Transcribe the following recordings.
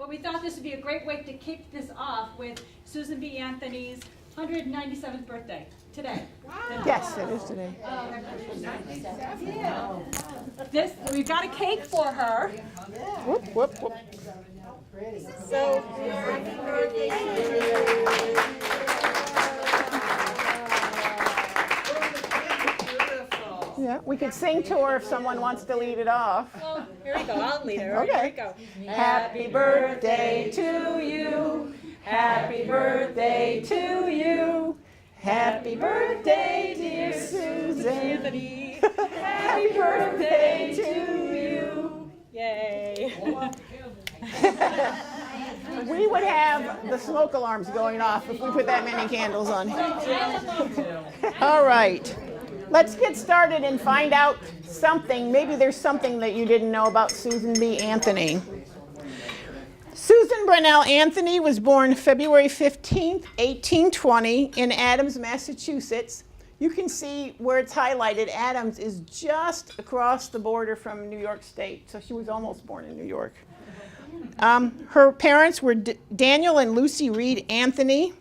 But we thought this would be a great way to kick this off with Susan B. Anthony's 197th birthday today. Wow. Yes, it is today. We've got a cake for her. Whoop, whoop, whoop. So, happy birthday to you. Yeah, we could sing to her if someone wants to lead it off. well, here we go. I'll lead her. Okay. Here we go. Happy birthday to you. Happy birthday to you. Happy birthday, dear Susan. Happy birthday to you. Yay. We would have the smoke alarms going off if we put that many candles on. All right. Let's get started and find out something. Maybe there's something that you didn't know about Susan B. Anthony. Susan Brunell Anthony was born February 15th, 1820 in Adams, Massachusetts. You can see where it's highlighted. Adams is just across the border from New York State, so she was almost born in New York. Her parents were Daniel and Lucy Reed Anthony,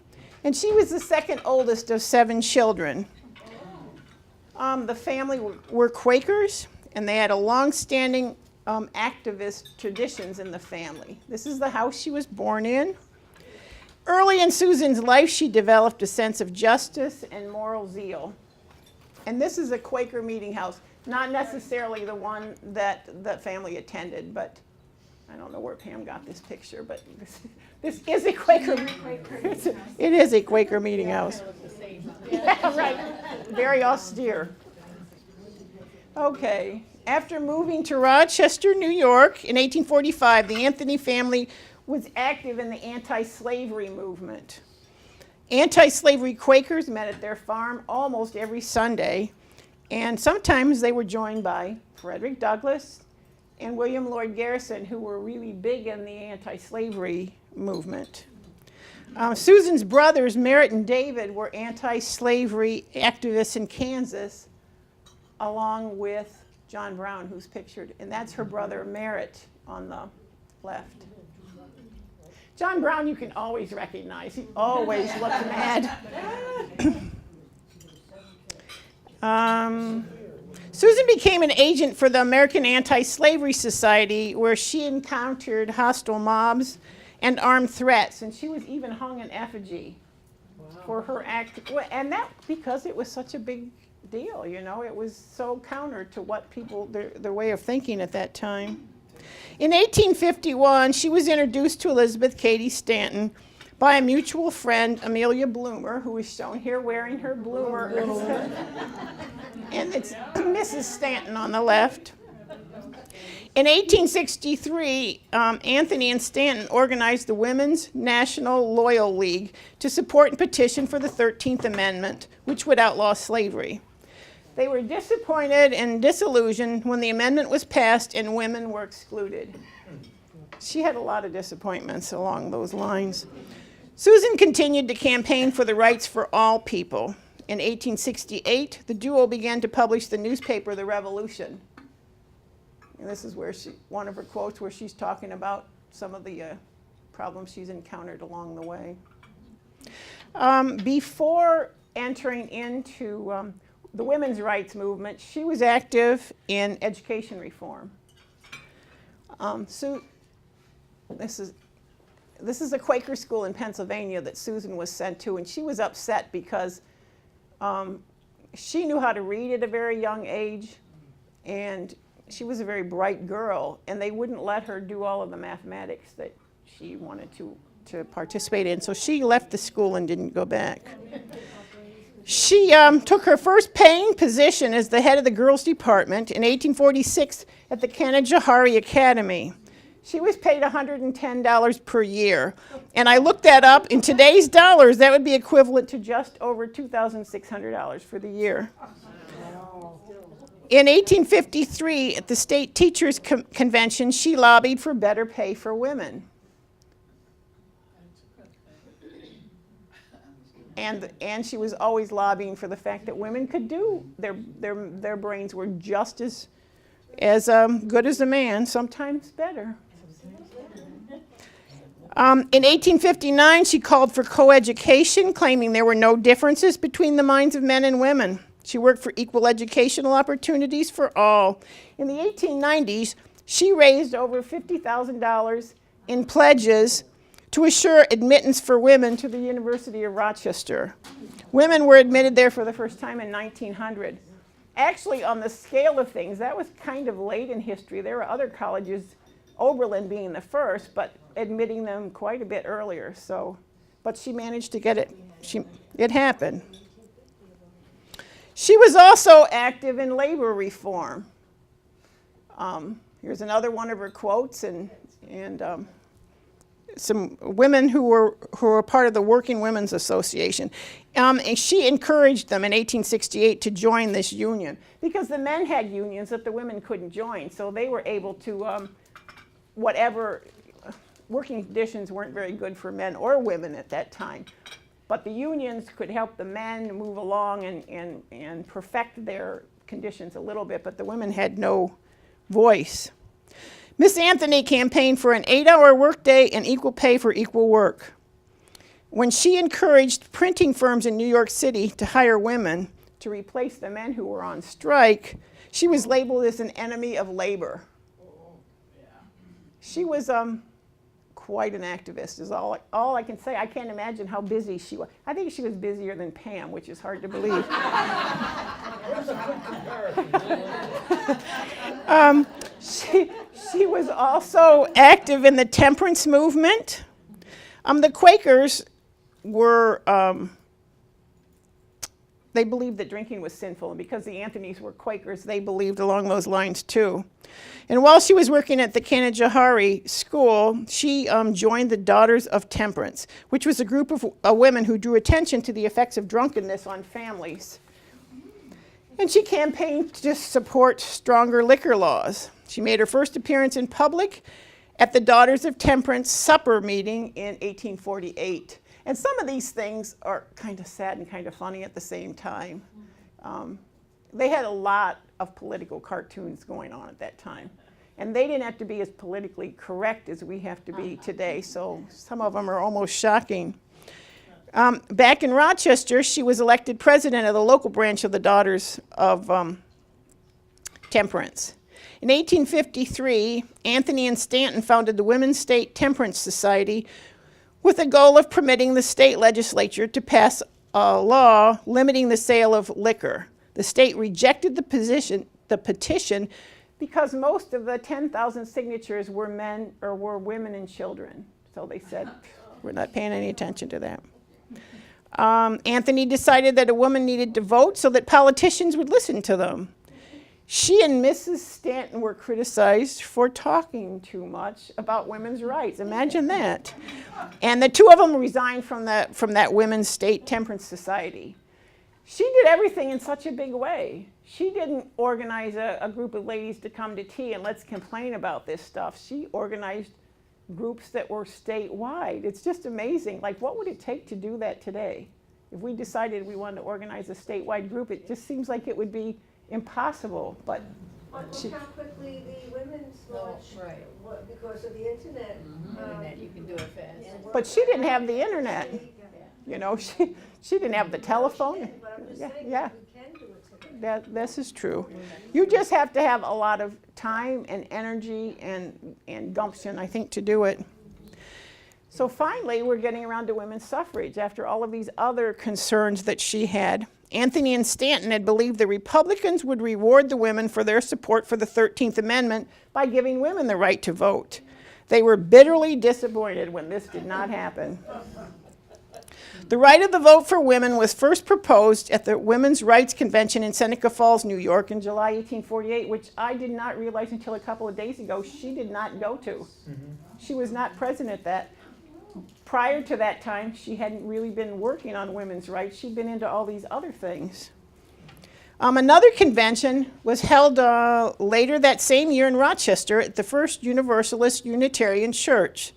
and she was the second oldest of 7 children. The family were Quakers, and they had a long-standing activist traditions in the family. This is the house she was born in. Early in Susan's life, she developed a sense of justice and moral zeal. And this is a Quaker meeting house, not necessarily the one that the family attended, but I don't know where Pam got this picture, but this is a Quaker. It is a Quaker meeting house. Yeah, right. Very austere. Okay. After moving to Rochester, New York in 1845, the Anthony family was active in the anti-slavery movement. Anti-slavery Quakers met at their farm almost every Sunday, and sometimes they were joined by Frederick Douglass and William Lloyd Garrison, who were really big in the anti-slavery movement. Susan's brothers, Merritt and David, were anti-slavery activists in Kansas, along with John Brown, who's pictured, and that's her brother Merritt on the left. John Brown you can always recognize. He always looks mad. Susan became an agent for the American Anti-Slavery Society, where she encountered hostile mobs and armed threats, and she was even hung in effigy for her act. And that because it was such a big deal, you know, it was so counter to what people, their way of thinking at that time. In 1851, she was introduced to Elizabeth Cady Stanton by a mutual friend, Amelia Bloomer, who is shown here wearing her Bloomer. And it's Mrs. Stanton on the left. In 1863, Anthony and Stanton organized the Women's National Loyal League to support and petition for the 13th Amendment, which would outlaw slavery. They were disappointed and disillusioned when the amendment was passed and women were excluded. She had a lot of disappointments along those lines. Susan continued to campaign for the rights for all people. In 1868, the duo began to publish the newspaper, The Revolution. And this is where one of her quotes where she's talking about some of the problems she's encountered along the way. Before entering into the women's rights movement, she was active in education reform. So this is a Quaker school in Pennsylvania that Susan was sent to, and she was upset because she knew how to read at a very young age, and she was a very bright girl, and they wouldn't let her do all of the mathematics that she wanted to participate in. So she left the school and didn't go back. She took her first paying position as the head of the girls' department in 1846 at the Kanauer Academy. She was paid $110 per year. And I looked that up. In today's dollars, that would be equivalent to just over $2,600 for the year. In 1853, at the State Teachers Convention, she lobbied for better pay for women. And she was always lobbying for the fact that women could do, their brains were just as good as a man, sometimes better. In 1859, she called for coeducation, claiming there were no differences between the minds of men and women. She worked for equal educational opportunities for all. In the 1890s, she raised over $50,000 in pledges to assure admittance for women to the University of Rochester. Women were admitted there for the first time in 1900. Actually, on the scale of things, that was kind of late in history. There were other colleges, Oberlin being the first, but admitting them quite a bit earlier. So, but she managed to get it. It happened. She was also active in labor reform. Here's another one of her quotes, and some women who were part of the Working Women's Association. And she encouraged them in 1868 to join this union because the men had unions that the women couldn't join, so they were able to, whatever working conditions weren't very good for men or women at that time. But the unions could help the men move along and perfect their conditions a little bit, but the women had no voice. Miss Anthony campaigned for an 8-hour workday and equal pay for equal work. When she encouraged printing firms in New York City to hire women to replace the men who were on strike, she was labeled as an enemy of labor. She was quite an activist, is all I can say. I can't imagine how busy she was. I think she was busier than Pam, which is hard to believe. She was also active in the temperance movement. The Quakers were, they believed that drinking was sinful, and because the Anthonys were Quakers, they believed along those lines too. And while she was working at the Kanauer school, she joined the Daughters of Temperance, which was a group of women who drew attention to the effects of drunkenness on families. And she campaigned to support stronger liquor laws. She made her first appearance in public at the Daughters of Temperance supper meeting in 1848. And some of these things are kind of sad and kind of funny at the same time. They had a lot of political cartoons going on at that time. And they didn't have to be as politically correct as we have to be today, so some of them are almost shocking. Back in Rochester, she was elected president of the local branch of the Daughters of Temperance. In 1853, Anthony and Stanton founded the Women's State Temperance Society with the goal of permitting the state legislature to pass a law limiting the sale of liquor. The state rejected the petition because most of the 10,000 signatures were men or were women and children. So they said, we're not paying any attention to that. Anthony decided that a woman needed to vote so that politicians would listen to them. She and Mrs. Stanton were criticized for talking too much about women's rights. Imagine that. And the two of them resigned from that Women's State Temperance Society. She did everything in such a big way. She didn't organize a group of ladies to come to tea and let's complain about this stuff. She organized groups that were statewide. It's just amazing. Like, what would it take to do that today? If we decided we wanted to organize a statewide group, it just seems like it would be impossible. But Look how quickly the women's march, because of the internet. Internet, you can do it fast. but she didn't have the internet. You know, she didn't have the telephone. But I'm just Yeah, saying yeah. that we can do it today. This is true. You just have to have a lot of time and energy and gumption, I think, to do it. So finally, we're getting around to women's suffrage after all of these other concerns that she had. Anthony and Stanton had believed the Republicans would reward the women for their support for the 13th Amendment by giving women the right to vote. They were bitterly disappointed when this did not happen. The right of the vote for women was first proposed at the Women's Rights Convention in Seneca Falls, New York in July 1848, which I did not realize until a couple of days ago she did not go to. She was not present at that. Prior to that time, she hadn't really been working on women's rights. She'd been into all these other things. Another convention was held later that same year in Rochester at the First Universalist Unitarian Church.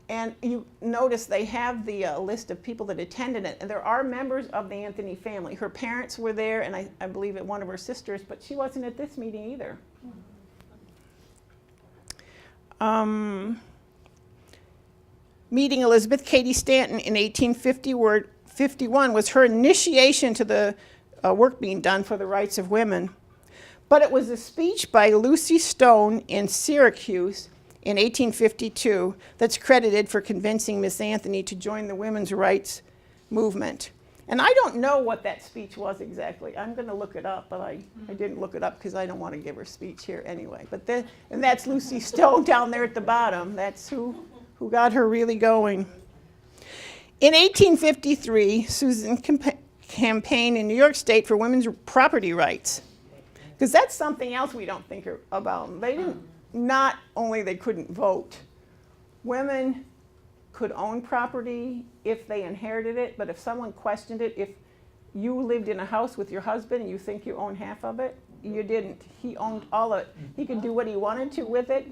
And you notice they have the list of people that attended it. And there are members of the Anthony family. Her parents were there, and I believe it one of her sisters, but she wasn't at this meeting either. meeting Elizabeth Cady Stanton in 1851 was her initiation to the work being done for the rights of women. But it was a speech by Lucy Stone in Syracuse in 1852 that's credited for convincing Miss Anthony to join the women's rights movement. And I don't know what that speech was exactly. I'm going to look it up, but I didn't look it up because I don't want to give her speech here anyway. But and that's Lucy Stone down there at the bottom. That's who got her really going. In 1853, Susan campaigned in New York State for women's property rights. Because that's something else we don't think about. They didn't, not only they couldn't vote, women could own property if they inherited it, but if someone questioned it, if you lived in a house with your husband and you think you own half of it, you didn't. He owned all of it. He could do what he wanted to with it.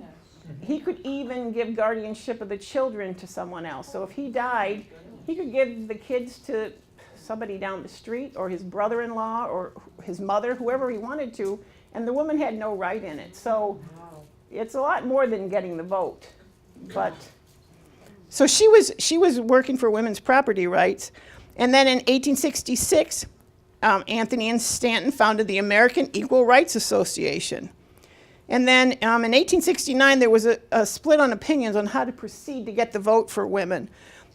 He could even give guardianship of the children to someone else. So if he died, he could give the kids to somebody down the street or his brother-in-law or his mother, whoever he wanted to, and the woman had no right in it. So it's a lot more than getting the vote. But so she was working for women's property rights. And then in 1866, Anthony and Stanton founded the American Equal Rights Association. And then in 1869, there was a split on opinions on how to proceed to get the vote for women.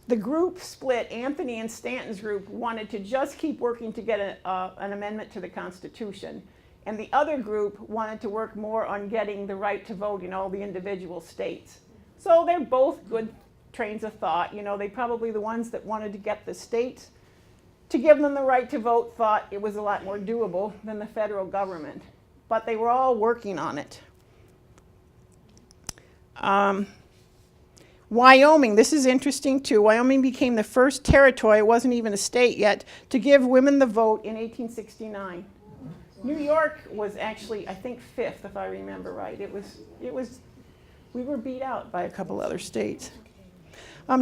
The group split. Anthony and Stanton's group wanted to just keep working to get an amendment to the Constitution. And the other group wanted to work more on getting the right to vote in all the individual states. So they're both good trains of thought. You know, they probably the ones that wanted to get the states to give them the right to vote thought it was a lot more doable than the federal government. But they were all working on it. Wyoming, this is interesting too. Wyoming became the first territory, it wasn't even a state yet, to give women the vote in 1869. New York was actually, I think, 5th, if I remember right. We were beat out by a couple other states.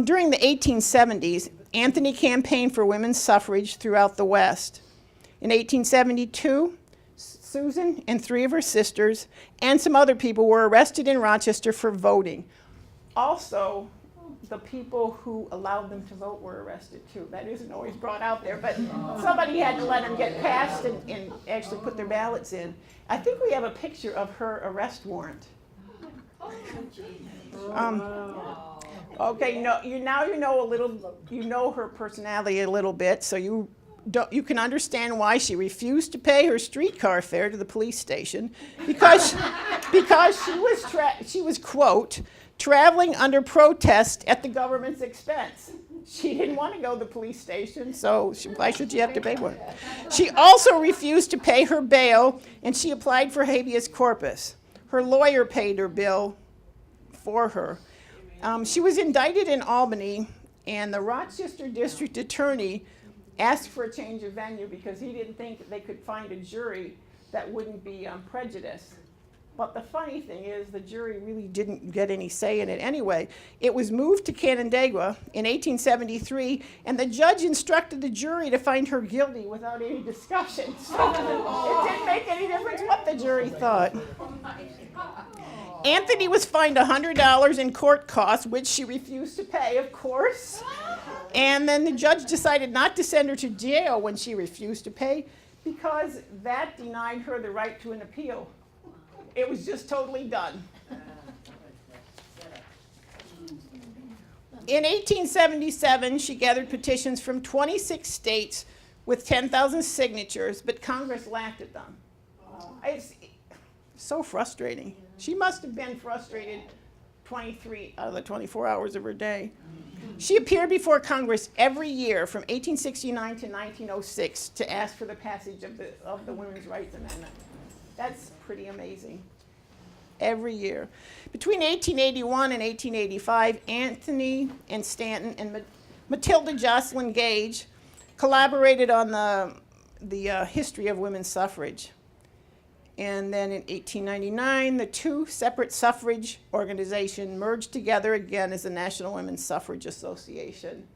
During the 1870s, Anthony campaigned for women's suffrage throughout the West. In 1872, Susan and 3 of her sisters and some other people were arrested in Rochester for voting. Also, the people who allowed them to vote were arrested too. That isn't always brought out there, but somebody had to let them get past and actually put their ballots in. I think we have a picture of her arrest warrant. Okay, you know a little, you know her personality a little bit, so you can understand why she refused to pay her streetcar fare to the police station because she was quote traveling under protest at the government's expense. She didn't want to go to the police station, so why should she have to pay one? She also refused to pay her bail, and she applied for habeas corpus. Her lawyer paid her bill for her. She was indicted in Albany, and the Rochester district attorney asked for a change of venue because he didn't think they could find a jury that wouldn't be prejudiced. But the funny thing is the jury really didn't get any say in it anyway. It was moved to Canandaigua in 1873, and the judge instructed the jury to find her guilty without any discussion. So it didn't make any difference what the jury thought. Anthony was fined $100 in court costs, which she refused to pay, of course. And then the judge decided not to send her to jail when she refused to pay because that denied her the right to an appeal. It was just totally done. In 1877, she gathered petitions from 26 states with 10,000 signatures, but Congress laughed at them. It's so frustrating. She must have been frustrated 23 out of the 24 hours of her day. She appeared before Congress every year from 1869 to 1906 to ask for the passage of the Women's Rights Amendment. That's pretty amazing. Every year. Between 1881 and 1885, Anthony and Stanton and Matilda Jocelyn Gage collaborated on the history of women's suffrage. And then in 1899, the 2 separate suffrage organizations merged together again as the National Women's Suffrage Association.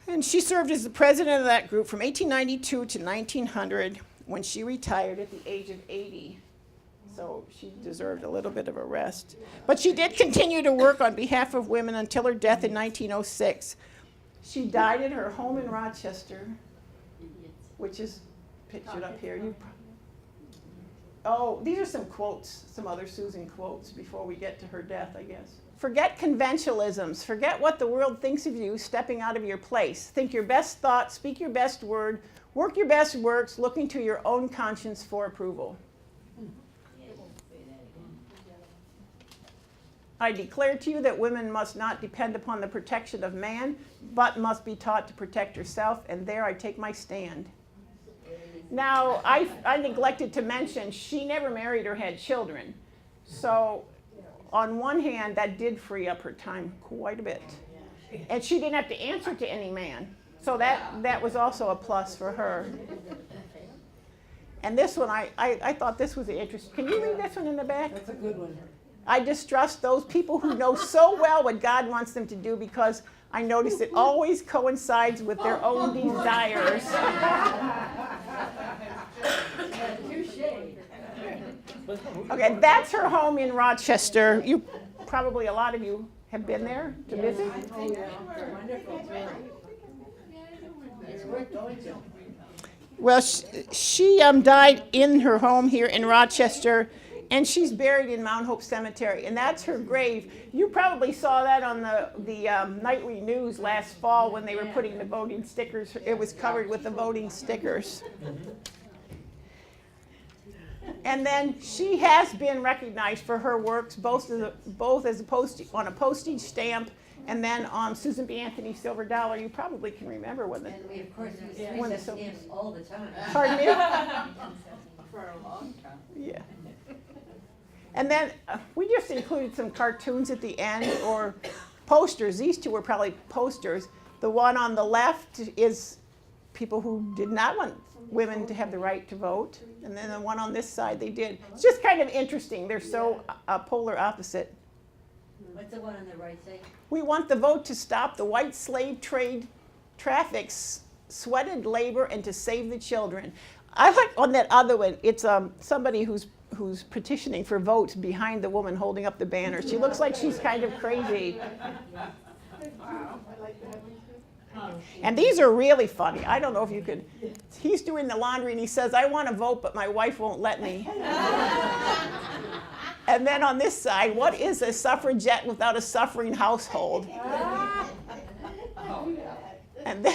And she served as the president of that group from 1892 to 1900 when she retired at the age of 80. So she deserved a little bit of a rest. But she did continue to work on behalf of women until her death in 1906. She died at her home in Rochester, which is pictured up here. Oh, these are some quotes, some other Susan quotes before we get to her death, I guess. Forget conventionalisms. Forget what the world thinks of you stepping out of your place. Think your best thought, speak your best word, work your best works, looking to your own conscience for approval. I declare to you that women must not depend upon the protection of man, but must be taught to protect herself, and there I take my stand. Now, I neglected to mention, she never married or had children. So, on one hand, that did free up her time quite a bit. And she didn't have to answer to any man. So that was also a plus for her. And this one, I thought this was interesting. Can you read this one in the back? That's a good one. I distrust those people who know so well what God wants them to do because I notice it always coincides with their own desires. Okay, that's her home in Rochester. You probably, a lot of you have been there to visit. It's worth going to. Well, she died in her home here in Rochester, and she's buried in Mount Hope Cemetery, and that's her grave. You probably saw that on the nightly news last fall when they were putting the voting stickers. It was covered with the voting stickers. And then she has been recognized for her works, both as on a postage stamp and then on Susan B. Anthony silver dollar. You probably can remember when the. And we, of course, use When the stamps all the time. Pardon me? For a long time. Yeah. And then we just included some cartoons at the end or posters. These two were probably posters. The one on the left is people who did not want women to have the right to vote. And then the one on this side, they did. It's just kind of interesting. They're so polar opposite. What's the one on the right say? We want the vote to stop the white slave trade traffic's sweated labor and to save the children. I like on that other one, it's somebody who's petitioning for votes behind the woman holding up the banner. She looks like she's kind of crazy. And these are really funny. I don't know if you could. He's doing the laundry and he says, I want to vote, but my wife won't let me. And then on this side, what is a suffragette without a suffering household? And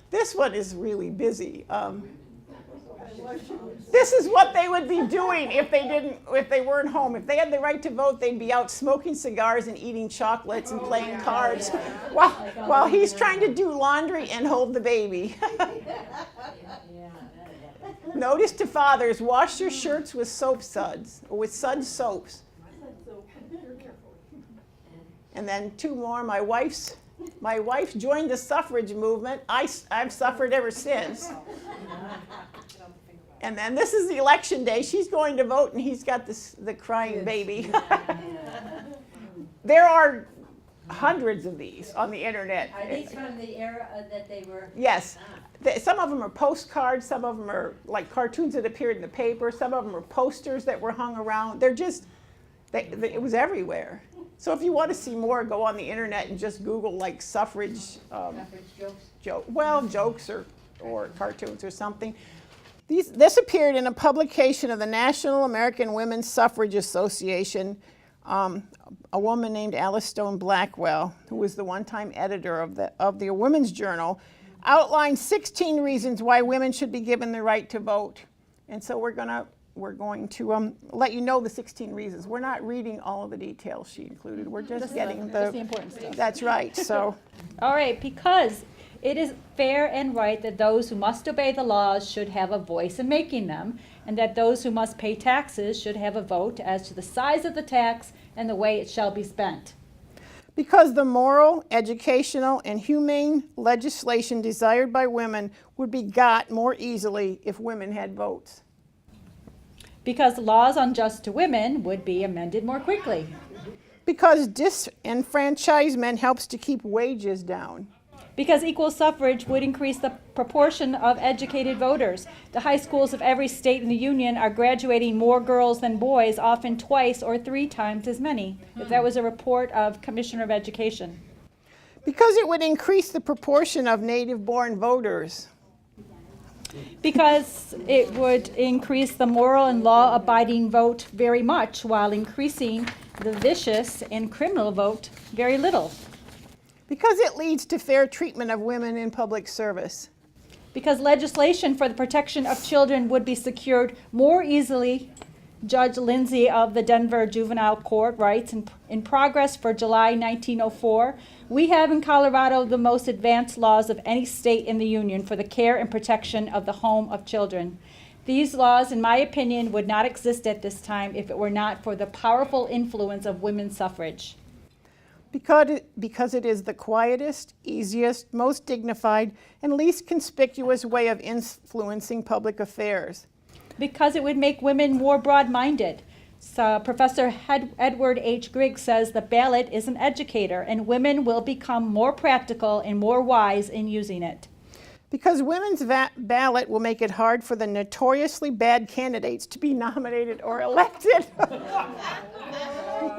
this one is really busy. This is what they would be doing if they weren't home. If they had the right to vote, they'd be out smoking cigars and eating chocolates and playing cards while he's trying to do laundry and hold the baby. Notice to fathers, wash your shirts with soap suds, or with suds soaps. And then two more. My wife joined the suffrage movement. I've suffered ever since. And then this is the election day. She's going to vote, and he's got the crying baby. There are hundreds of these on the internet. Are these from the era that they were? Yes. Some of them are postcards. Some of them are like cartoons that appeared in the paper. Some of them are posters that were hung around. They're just, it was everywhere. So if you want to see more, go on the internet and just Google like suffrage Suffrage jokes? jokes or cartoons or something. This appeared in a publication of the National American Women's Suffrage Association. A woman named Alice Stone Blackwell, who was the one-time editor of the Women's Journal, outlined 16 reasons why women should be given the right to vote. And so we're going to let you know the 16 reasons. We're not reading all of the details she included. We're just getting the important stuff. That's right. So. All right, because it is fair and right that those who must obey the laws should have a voice in making them, and that those who must pay taxes should have a vote as to the size of the tax and the way it shall be spent. Because the moral, educational, and humane legislation desired by women would be got more easily if women had votes. Because laws unjust to women would be amended more quickly. Because disenfranchisement helps to keep wages down. Because equal suffrage would increase the proportion of educated voters. The high schools of every state in the Union are graduating more girls than boys, often twice or 3 times as many. That was a report of Commissioner of Education. Because it would increase the proportion of native-born voters. Because it would increase the moral and law-abiding vote very much, while increasing the vicious and criminal vote very little. Because it leads to fair treatment of women in public service. Because legislation for the protection of children would be secured more easily. Judge Lindsay of the Denver Juvenile Court writes, in progress for July 1904, we have in Colorado the most advanced laws of any state in the Union for the care and protection of the home of children. These laws, in my opinion, would not exist at this time if it were not for the powerful influence of women's suffrage. Because it is the quietest, easiest, most dignified, and least conspicuous way of influencing public affairs. Because it would make women more broad-minded. So Professor Edward H. Griggs says the ballot is an educator, and women will become more practical and more wise in using it. Because women's ballot will make it hard for the notoriously bad candidates to be nominated or elected.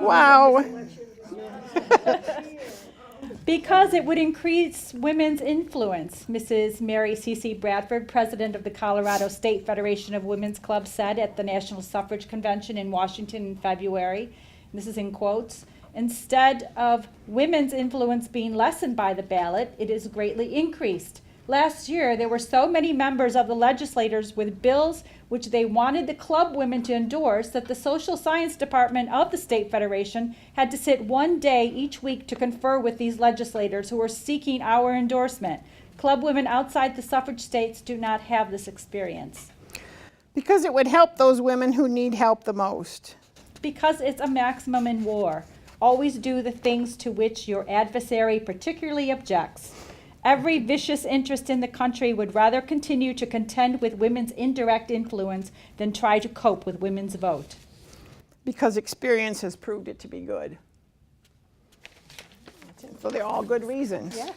Wow. Because it would increase women's influence, Mrs. Mary C.C. Bradford, president of the Colorado State Federation of Women's Clubs, said at the National Suffrage Convention in Washington in February, this is in quotes, instead of women's influence being lessened by the ballot, it is greatly increased. Last year, there were so many members of the legislators with bills which they wanted the club women to endorse that the Social Science Department of the State Federation had to sit one day each week to confer with these legislators who were seeking our endorsement. Club women outside the suffrage states do not have this experience. Because it would help those women who need help the most. Because it's a maximum in war. Always do the things to which your adversary particularly objects. Every vicious interest in the country would rather continue to contend with women's indirect influence than try to cope with women's vote. Because experience has proved it to be good. So they're all good reasons. Yeah.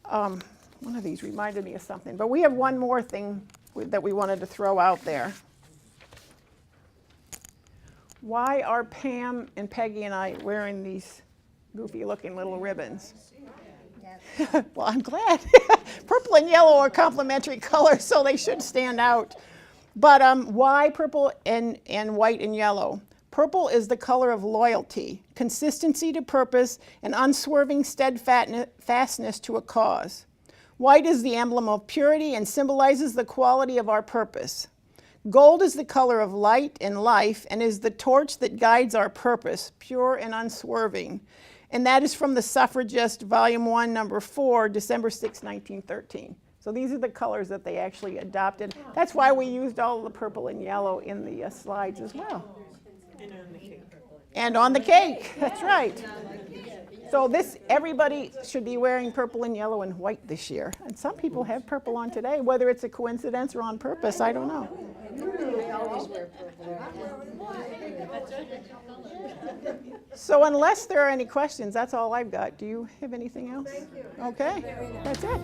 One of these reminded me of something, but we have one more thing that we wanted to throw out there. Why are Pam and Peggy and I wearing these goofy looking little ribbons? Well, I'm glad. Purple and yellow are complementary colors, so they should stand out. But why purple and white and yellow? Purple is the color of loyalty, consistency to purpose, and unswerving steadfastness to a cause. White is the emblem of purity and symbolizes the quality of our purpose. Gold is the color of light and life and is the torch that guides our purpose, pure and unswerving. And that is from the Suffragist, Volume 1, Number 4, December 6, 1913. So these are the colors that they actually adopted. That's why we used all the purple and yellow in the slides as well. And on the cake, that's right. So everybody should be wearing purple and yellow and white this year. And some people have purple on today, whether it's a coincidence or on purpose, I don't know. They always wear purple. So unless there are any questions, that's all I've got. Do you have anything else? Thank you. Okay, that's it.